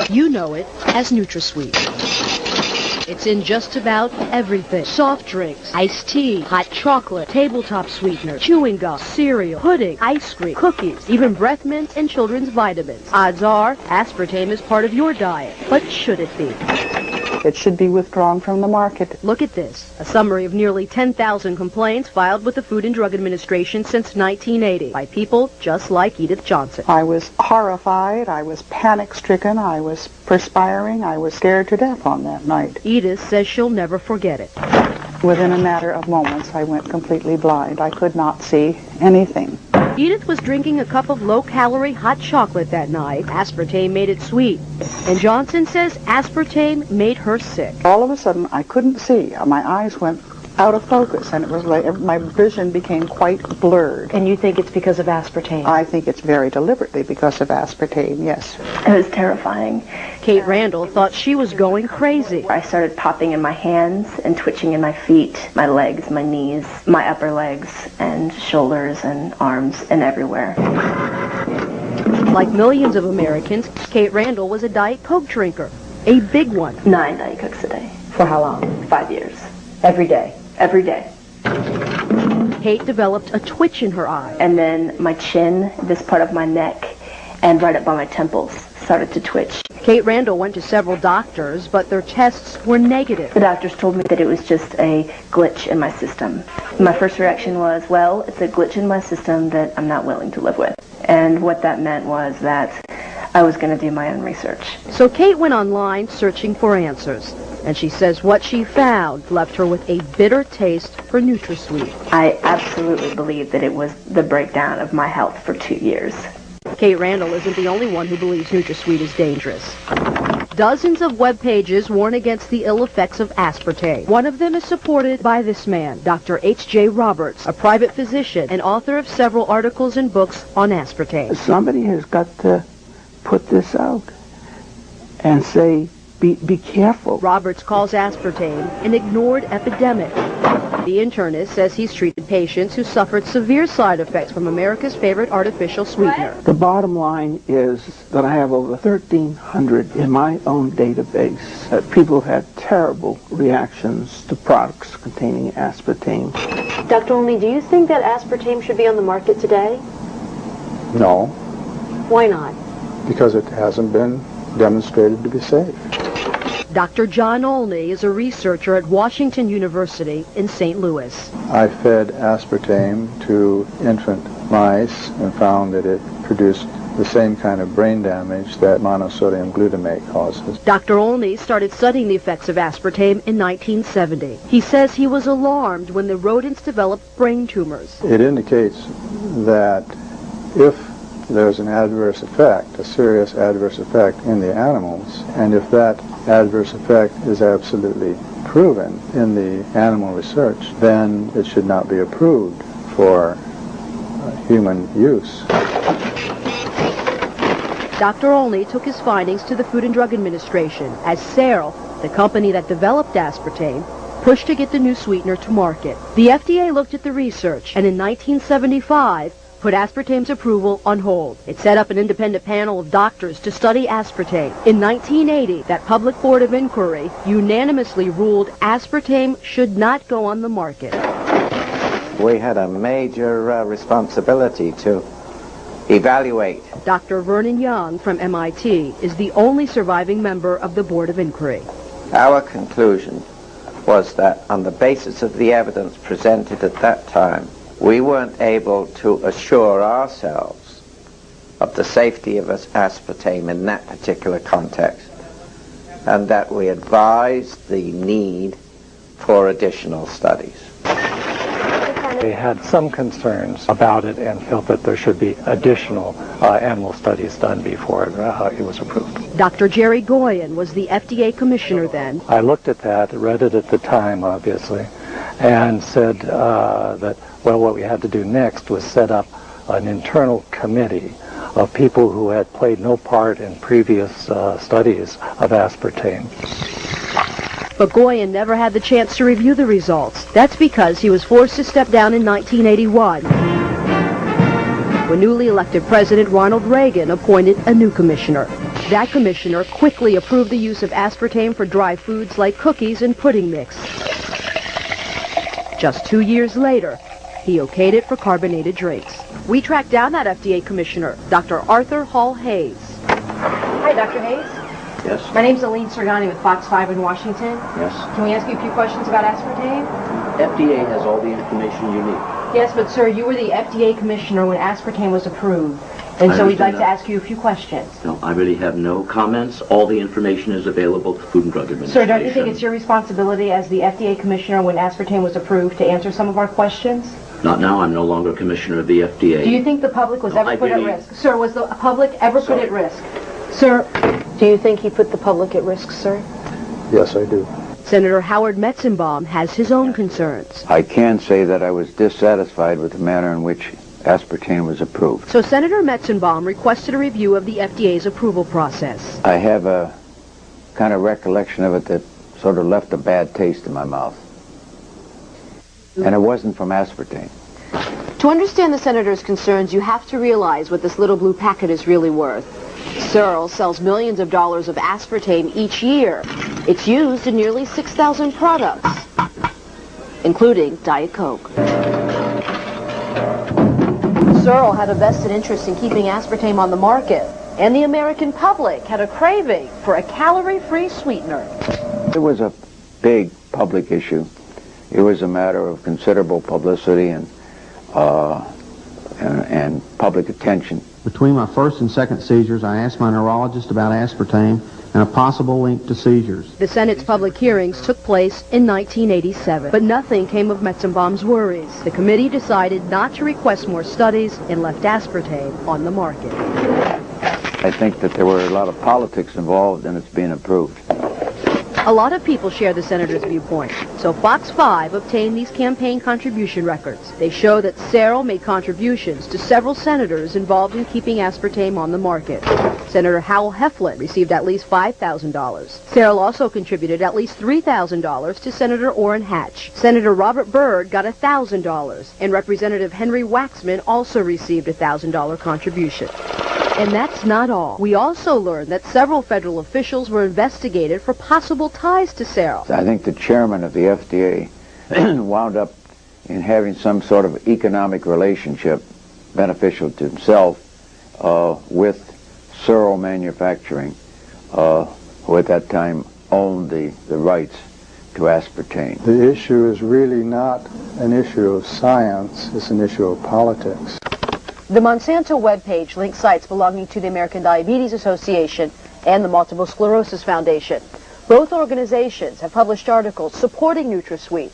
You know it as NutraSweet. It's in just about everything. Soft drinks, iced tea, hot chocolate, tabletop sweetener, chewing gum, cereal, pudding, ice cream, cookies, even breath mints and children's vitamins. Odds are, aspartame is part of your diet. But should it be? It should be withdrawn from the market. Look at this. A summary of nearly 10,000 complaints filed with the Food and Drug Administration since 1980 by people just like Edith Johnson. I was horrified. I was panic-stricken. I was perspiring. I was scared to death on that night. Edith says she'll never forget it. Within a matter of moments, I went completely blind. I could not see anything. Edith was drinking a cup of low-calorie hot chocolate that night. Aspartame made it sweet. And Johnson says aspartame made her sick. All of a sudden, I couldn't see. My eyes went out of focus, and it was like my vision became quite blurred. And you think it's because of aspartame? I think it's very deliberately because of aspartame, yes. It was terrifying. Kate Randall thought she was going crazy. I started popping in my hands and twitching in my feet, my legs, my knees, my upper legs, and shoulders and arms and everywhere. Like millions of Americans, Kate Randall was a Diet Coke drinker. A big one. 9 Diet Cokes a day. For how long? 5 years. Every day. Every day. Kate developed a twitch in her eye. And then my chin, this part of my neck, and right up by my temples started to twitch. Kate Randall went to several doctors, but their tests were negative. The doctors told me that it was just a glitch in my system. My first reaction was, well, it's a glitch in my system that I'm not willing to live with. And what that meant was that I was going to do my own research. So Kate went online searching for answers. And she says what she found left her with a bitter taste for NutraSweet. I absolutely believe that it was the breakdown of my health for 2 years. Kate Randall isn't the only one who believes NutraSweet is dangerous. Dozens of web pages warn against the ill effects of aspartame. One of them is supported by this man, Dr. H.J. Roberts, a private physician and author of several articles and books on aspartame. Somebody has got to put this out and say, be careful. Roberts calls aspartame an ignored epidemic. The internist says he's treated patients who suffered severe side effects from America's favorite artificial sweetener. The bottom line is that I have over 1,300 in my own database that people have had terrible reactions to products containing aspartame. Dr. Olney, do you think that aspartame should be on the market today? No. Why not? Because it hasn't been demonstrated to be safe. Dr. John Olney is a researcher at Washington University in St. Louis. I fed aspartame to infant mice and found that it produced the same kind of brain damage that monosodium glutamate causes. Dr. Olney started studying the effects of aspartame in 1970. He says he was alarmed when the rodents developed brain tumors. It indicates that if there's an adverse effect, a serious adverse effect in the animals, and if that adverse effect is absolutely proven in the animal research, then it should not be approved for human use. Dr. Olney took his findings to the Food and Drug Administration as Seril, the company that developed aspartame, pushed to get the new sweetener to market. The FDA looked at the research and in 1975 put aspartame's approval on hold. It set up an independent panel of doctors to study aspartame. In 1980, that public board of inquiry unanimously ruled aspartame should not go on the market. We had a major responsibility to evaluate. Dr. Vernon Young from MIT is the only surviving member of the board of inquiry. Our conclusion was that on the basis of the evidence presented at that time, we weren't able to assure ourselves of the safety of aspartame in that particular context, and that we advised the need for additional studies. They had some concerns about it and felt that there should be additional animal studies done before it was approved. Dr. Jerry Goyen was the FDA commissioner then. I looked at that, read it at the time, obviously, and said that, well, what we had to do next was set up an internal committee of people who had played no part in previous studies of aspartame. But Goyen never had the chance to review the results. That's because he was forced to step down in 1981, when newly elected President Ronald Reagan appointed a new commissioner. That commissioner quickly approved the use of aspartame for dry foods like cookies and pudding mix. Just 2 years later, he okayed it for carbonated drinks. We tracked down that FDA commissioner, Dr. Arthur Hall Hayes. Hi, Dr. Hayes. Yes. My name's Aline Sergani with Fox 5 in Washington. Yes. Can we ask you a few questions about aspartame? FDA has all the information you need. Yes, but sir, you were the FDA commissioner when aspartame was approved. And so we'd like to ask you a few questions. No, I really have no comments. All the information is available to Food and Drug Administration. Sir, don't you think it's your responsibility as the FDA commissioner when aspartame was approved to answer some of our questions? Not now. I'm no longer commissioner of the FDA. Do you think the public was ever put at risk? Sir, was the public ever put at risk? Sir, do you think he put the public at risk, sir? Yes, I do. Senator Howard Metzenbaum has his own concerns. I can say that I was dissatisfied with the manner in which aspartame was approved. So Senator Metzenbaum requested a review of the FDA's approval process. I have a kind of recollection of it that sort of left a bad taste in my mouth. And it wasn't from aspartame. To understand the senator's concerns, you have to realize what this little blue packet is really worth. Searle sells millions of dollars of aspartame each year. It's used in nearly 6,000 products, including Diet Coke. Searle had a vested interest in keeping aspartame on the market, and the American public had a craving for a calorie-free sweetener. It was a big public issue. It was a matter of considerable publicity and public attention. Between my first and second seizures, I asked my neurologist about aspartame and a possible link to seizures. The Senate's public hearings took place in 1987, but nothing came of Metzenbaum's worries. The committee decided not to request more studies and left aspartame on the market. I think that there were a lot of politics involved in its being approved. A lot of people share the senator's viewpoint, so Fox 5 obtained these campaign contribution records. They show that Searle made contributions to several senators involved in keeping aspartame on the market. Senator Howell Heflin received at least $5,000. Searle also contributed at least $3,000 to Senator Orrin Hatch. Senator Robert Byrd got $1,000, and Representative Henry Waxman also received a $1,000 contribution. And that's not all. We also learned that several federal officials were investigated for possible ties to Searle. I think the chairman of the FDA wound up in having some sort of economic relationship beneficial to himself with Searle Manufacturing, who at that time owned the rights to aspartame. The issue is really not an issue of science, it's an issue of politics. The Monsanto webpage links sites belonging to the American Diabetes Association and the Multiple Sclerosis Foundation. Both organizations have published articles supporting NutraSweet.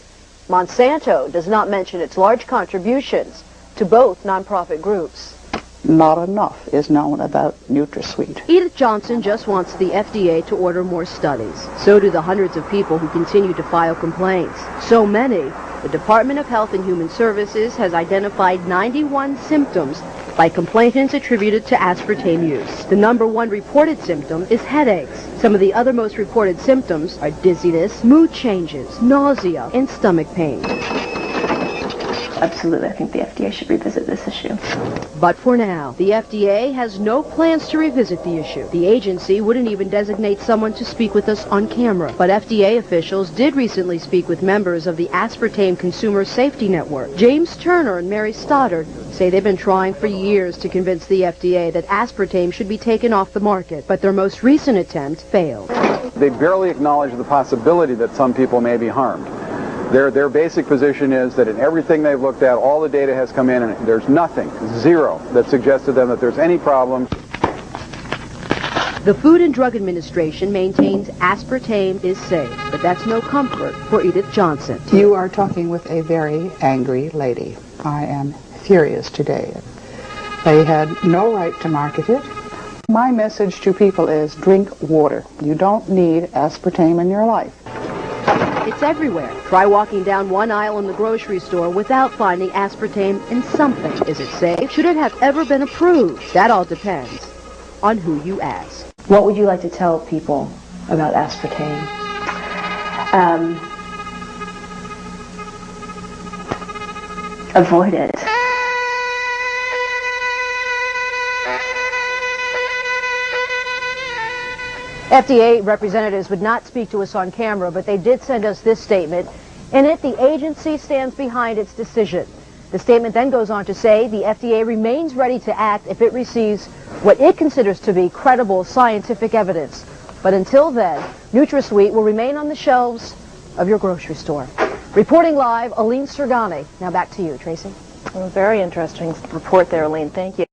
Monsanto does not mention its large contributions to both nonprofit groups. Not enough is known about NutraSweet. Edith Johnson just wants the FDA to order more studies. So do the hundreds of people who continue to file complaints. So many, the Department of Health and Human Services has identified 91 symptoms by complainants attributed to aspartame use. The #1 reported symptom is headaches. Some of the other most reported symptoms are dizziness, mood changes, nausea, and stomach pain. Absolutely, I think the FDA should revisit this issue. But for now, the FDA has no plans to revisit the issue. The agency wouldn't even designate someone to speak with us on camera. But FDA officials did recently speak with members of the Aspartame Consumer Safety Network. James Turner and Mary Stoddard say they've been trying for years to convince the FDA that aspartame should be taken off the market, but their most recent attempt failed. They barely acknowledge the possibility that some people may be harmed. Their basic position is that in everything they've looked at, all the data has come in, and there's nothing, zero, that suggests to them that there's any problem. The Food and Drug Administration maintains aspartame is safe, but that's no comfort for Edith Johnson. You are talking with a very angry lady. I am furious today. They had no right to market it. My message to people is drink water. You don't need aspartame in your life. It's everywhere. Try walking down one aisle in the grocery store without finding aspartame in something. Is it safe? Should it have ever been approved? That all depends on who you ask. What would you like to tell people about aspartame? Avoid it. FDA representatives would not speak to us on camera, but they did send us this statement. In it, the agency stands behind its decision. The statement then goes on to say the FDA remains ready to act if it receives what it considers to be credible scientific evidence. But until then, NutraSweet will remain on the shelves of your grocery store. Reporting live, Aline Sergani. Now back to you, Tracy. Well, very interesting report there, Aline. Thank you.